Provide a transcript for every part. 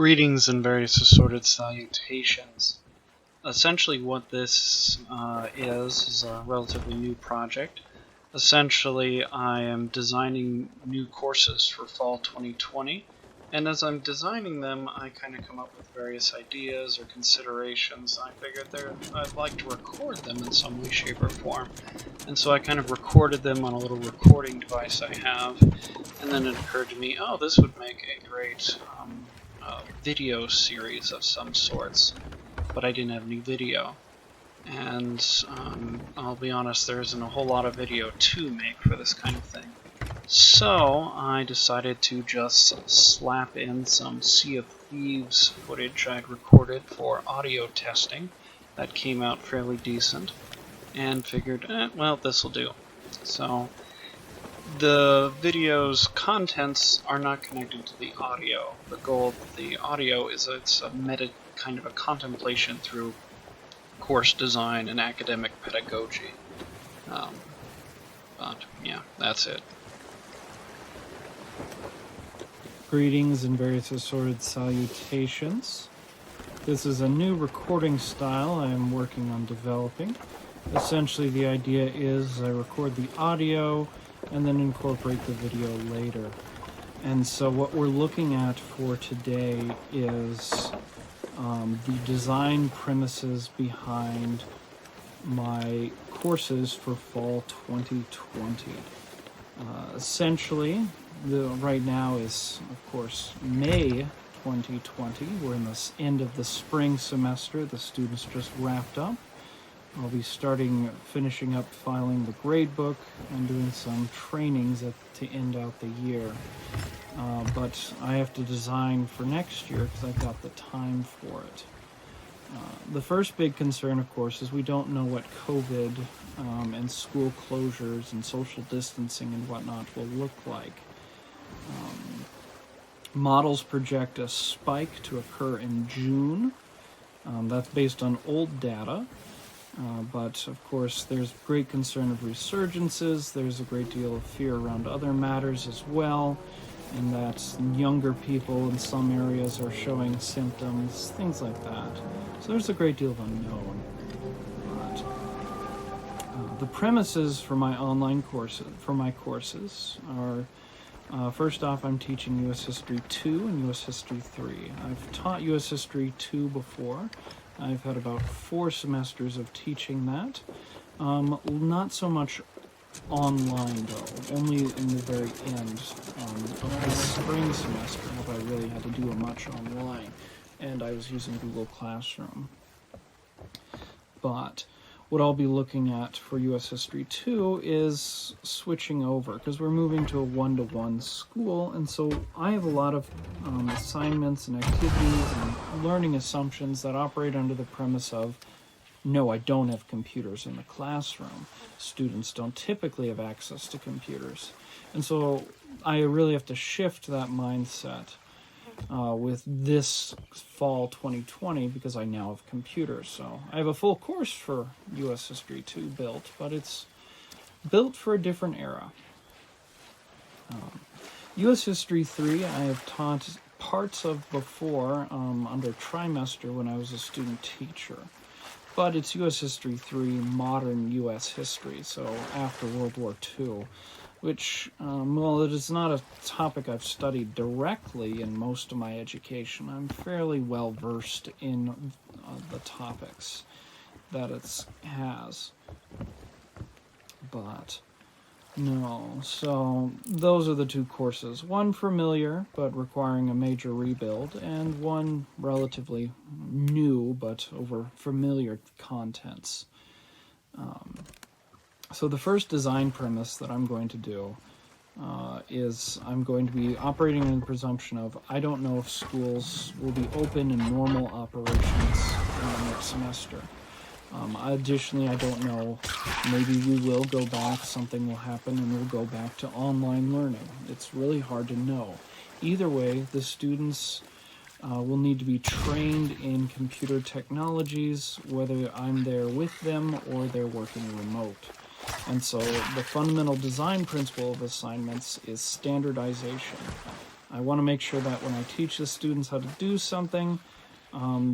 Greetings and various assorted salutations. Essentially what this is a relatively new project. Essentially I am designing new courses for fall 2020, and as I'm designing them I kind of come up with various ideas or considerations. I figured I'd like to record them in some way, shape, or form. And so I kind of recorded them on a little recording device I have, and then it occurred to me, oh, this would make a great video series of some sorts, but I didn't have any video. And I'll be honest, there isn't a whole lot of video to make for this kind of thing. So I decided to just slap in some Sea of Thieves footage I'd recorded for audio testing. That came out fairly decent, and figured, well, this'll do. So the video's contents are not connected to the audio. The goal of the audio is it's a kind of a contemplation through course design and academic pedagogy. But yeah, that's it. Greetings and various assorted salutations. This is a new recording style I am working on developing. Essentially the idea is I record the audio and then incorporate the video later. And so what we're looking at for today is the design premises behind my courses for fall 2020. Essentially, right now is, of course, May 2020. We're in the end of the spring semester. The students just wrapped up. I'll be finishing up filing the grade book and doing some trainings to end out the year. But I have to design for next year because I've got the time for it. The first big concern, of course, is we don't know what COVID and school closures and social distancing and whatnot will look like. Models project a spike to occur in June. That's based on old data. But of course there's great concern of resurgences, there's a great deal of fear around other matters as well, and that younger people in some areas are showing symptoms, things like that. So there's a great deal of unknown. But the premises for my online courses are, first off, I'm teaching U.S. History 2 and U.S. History 3. I've taught U.S. History 2 before. I've had about 4 semesters of teaching that. Not so much online, though. Only in the very end of the spring semester have I really had to do much online. And I was using Google Classroom. But what I'll be looking at for U.S. History 2 is switching over, because we're moving to a one-to-one school, and so I have a lot of assignments and activities and learning assumptions that operate under the premise of, no, I don't have computers in the classroom. Students don't typically have access to computers. And so I really have to shift that mindset with this fall 2020 because I now have computers. So I have a full course for U.S. History 2 built, but it's built for a different era. U.S. History 3 I have taught parts of before under trimester when I was a student teacher. But it's U.S. History 3 modern U.S. history, so after World War II. Which, well, it is not a topic I've studied directly in most of my education. I'm fairly well versed in the topics that it has. But, no, so those are the 2 courses. One familiar, but requiring a major rebuild, and one relatively new, but over familiar contents. So the first design premise that I'm going to do is I'm going to be operating in the presumption of I don't know if schools will be open in normal operations in the next semester. Additionally, I don't know, maybe we will go back, something will happen, and we'll go back to online learning. It's really hard to know. Either way, the students will need to be trained in computer technologies, whether I'm there with them or they're working remote. And so the fundamental design principle of assignments is standardization. I want to make sure that when I teach the students how to do something,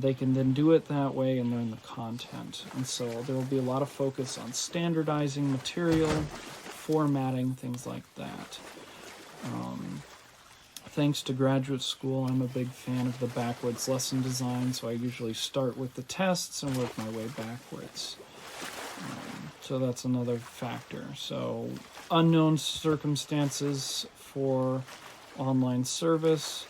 they can then do it that way and learn the content. And so there will be a lot of focus on standardizing material, formatting, things like that. Thanks to graduate school, I'm a big fan of the backwards lesson design, so I usually start with the tests and work my way backwards. So that's another factor. So unknown circumstances for online service,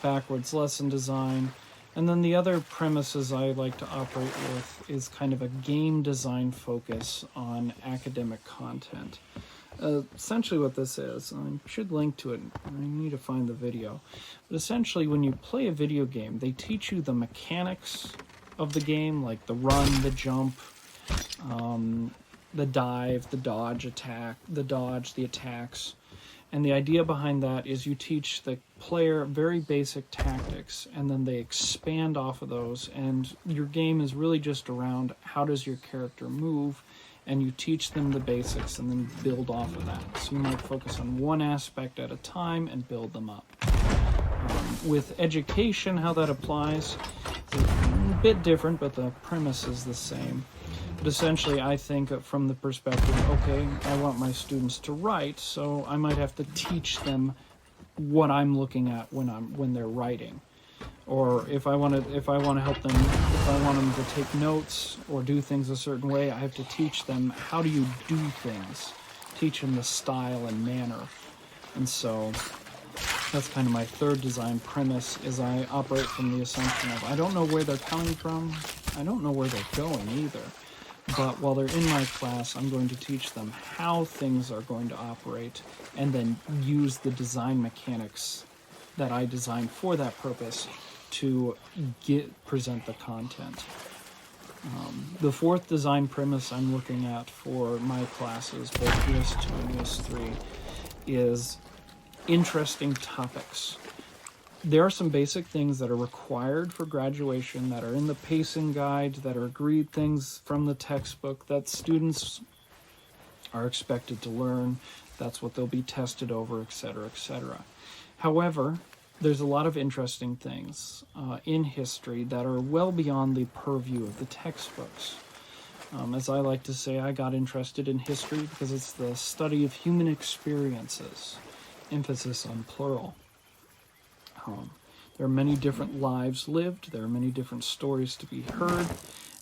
backwards lesson design, and then the other premises I like to operate with is kind of a game design focus on academic content. Essentially what this is, I should link to it, I need to find the video, but essentially when you play a video game, they teach you the mechanics of the game, like the run, the jump, the dive, the dodge, the attacks. And the idea behind that is you teach the player very basic tactics, and then they expand off of those, and your game is really just around how does your character move, and you teach them the basics and then build off of that. So you might focus on one aspect at a time and build them up. With education, how that applies is a bit different, but the premise is the same. But essentially, I think from the perspective, okay, I want my students to write, so I might have to teach them what I'm looking at when they're writing. Or if I want to help them, if I want them to take notes or do things a certain way, I have to teach them how do you do things, teach them the style and manner. And so that's kind of my third design premise, is I operate from the assumption of I don't know where they're coming from, I don't know where they're going either. But while they're in my class, I'm going to teach them how things are going to operate and then use the design mechanics that I designed for that purpose to present the content. The fourth design premise I'm looking at for my classes, both US2 and US3, is interesting topics. There are some basic things that are required for graduation that are in the pacing guide, that are agreed things from the textbook that students are expected to learn. That's what they'll be tested over, etc., etc. However, there's a lot of interesting things in history that are well beyond the purview of the textbooks. As I like to say, I got interested in history because it's the study of human experiences, emphasis on plural. There are many different lives lived, there are many different stories to be heard,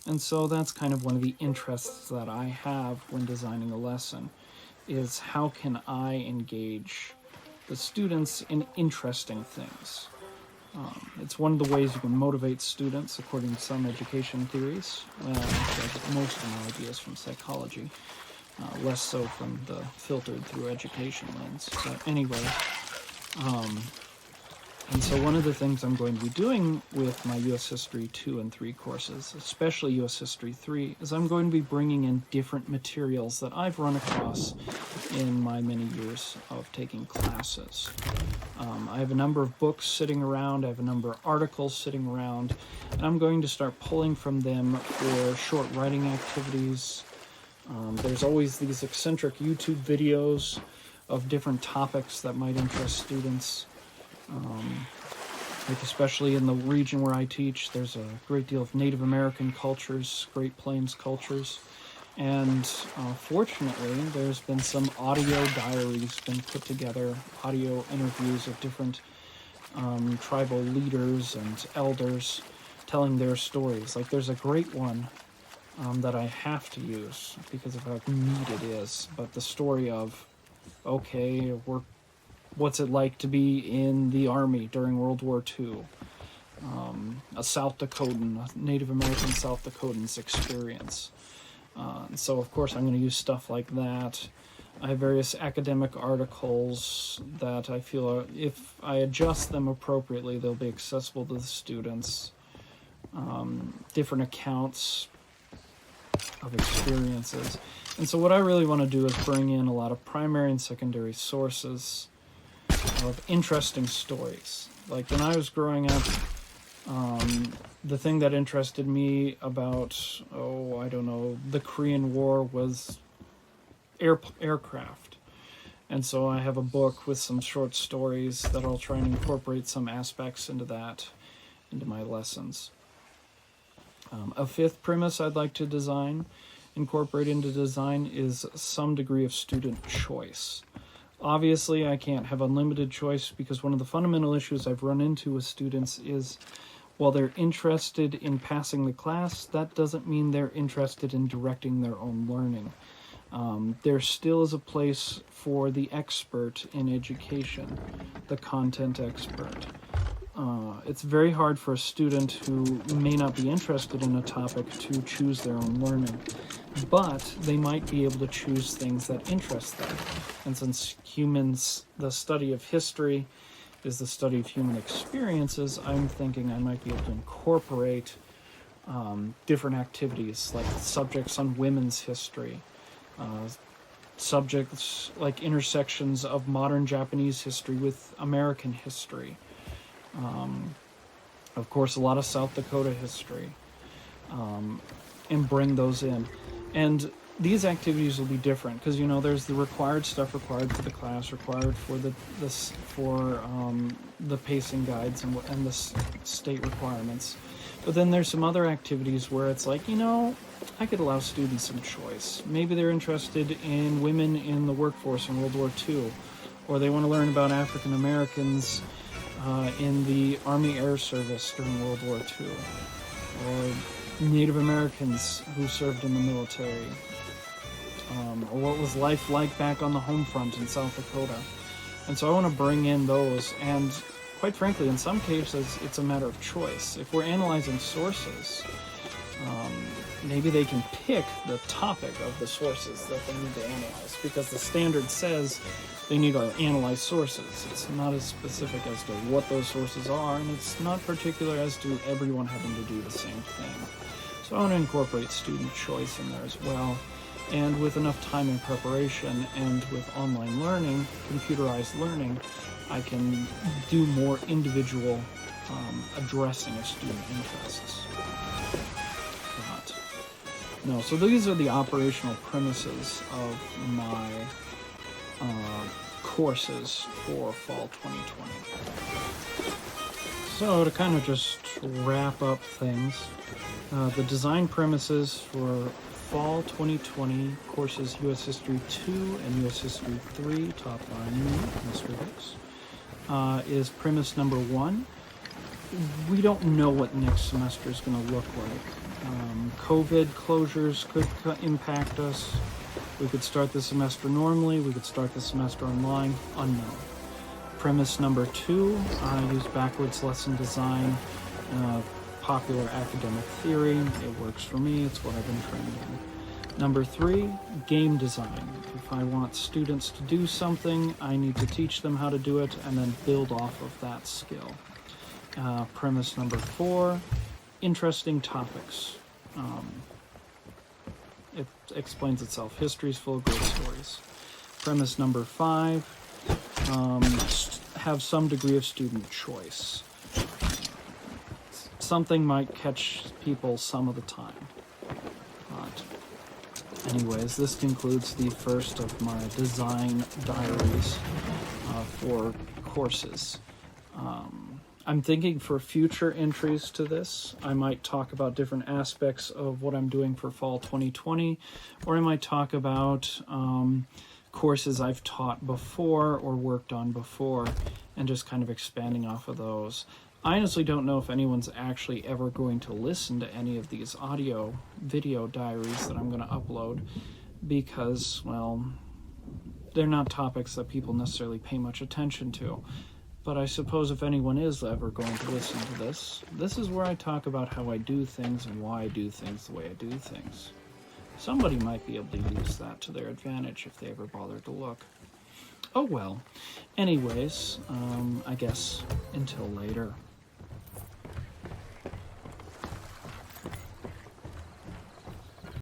and so that's kind of one of the interests that I have when designing a lesson, is how can I engage the students in interesting things. It's one of the ways you can motivate students, according to some education theories. Actually, I get most of my ideas from psychology, less so from the filtered through education lens. But anyway, and so one of the things I'm going to be doing with my US History 2 and 3 courses, especially US History 3, is I'm going to be bringing in different materials that I've run across in my many years of taking classes. I have a number of books sitting around, I have a number of articles sitting around, and I'm going to start pulling from them for short writing activities. There's always these eccentric YouTube videos of different topics that might interest students. Like especially in the region where I teach, there's a great deal of Native American cultures, Great Plains cultures, and fortunately there's been some audio diaries been put together, audio interviews of different tribal leaders and elders telling their stories. Like there's a great one that I have to use because of how neat it is, but the story of, okay, what's it like to be in the Army during World War II? A South Dakotan, a Native American South Dakotan's experience. So, of course, I'm going to use stuff like that. I have various academic articles that I feel if I adjust them appropriately, they'll be accessible to the students. Different accounts of experiences. And so what I really want to do is bring in a lot of primary and secondary sources of interesting stories. Like when I was growing up, the thing that interested me about, the Korean War was aircraft. And so I have a book with some short stories that I'll try and incorporate some aspects into my lessons. A fifth premise I'd like to incorporate into design, is some degree of student choice. Obviously, I can't have unlimited choice, because one of the fundamental issues I've run into with students is, while they're interested in passing the class, that doesn't mean they're interested in directing their own learning. There still is a place for the expert in education, the content expert. It's very hard for a student who may not be interested in a topic to choose their own learning, but they might be able to choose things that interest them. And since the study of history is the study of human experiences, I'm thinking I might be able to incorporate different activities, like subjects on women's history, subjects like intersections of modern Japanese history with American history. Of course, a lot of South Dakota history, and bring those in. And these activities will be different, because there's the required stuff required for the class, required for the pacing guides and the state requirements. But then there's some other activities where it's like, I could allow students some choice. Maybe they're interested in women in the workforce in World War II, or they want to learn about African Americans in the Army Air Service during World War II, or Native Americans who served in the military, or what was life like back on the home front in South Dakota. And so I want to bring in those, and quite frankly, in some cases, it's a matter of choice. If we're analyzing sources, maybe they can pick the topic of the sources that they need to analyze, because the standard says they need to analyze sources. It's not as specific as to what those sources are, and it's not particular as to everyone having to do the same thing. So I want to incorporate student choice in there as well. And with enough time in preparation, and with online learning, computerized learning, I can do more individual addressing of student interests. No, so these are the operational premises of my courses for fall 2020. So to kind of just wrap up things, the design premises for fall 2020 courses U.S. History 2 and U.S. History 3, top line, Mr. Hicks, is premise number 1. We don't know what next semester is going to look like. COVID closures could impact us. We could start the semester normally. We could start the semester online. Unknown. Premise number 2, I use backwards lesson design, popular academic theory. It works for me. It's what I've been trained in. Number 3, game design. If I want students to do something, I need to teach them how to do it and then build off of that skill. Premise number 4, interesting topics. It explains itself. History is full of great stories. Premise number 5, have some degree of student choice. Something might catch people some of the time. But anyways, this concludes the first of my design diaries for courses. I'm thinking for future entries to this, I might talk about different aspects of what I'm doing for fall 2020, or I might talk about courses I've taught before or worked on before, and just kind of expanding off of those. I honestly don't know if anyone's actually ever going to listen to any of these video diaries that I'm going to upload, because, well, they're not topics that people necessarily pay much attention to. But I suppose if anyone is ever going to listen to this is where I talk about how I do things and why I do things the way I do things. Somebody might be able to use that to their advantage if they ever bother to look. Oh well. Anyways, I guess until later.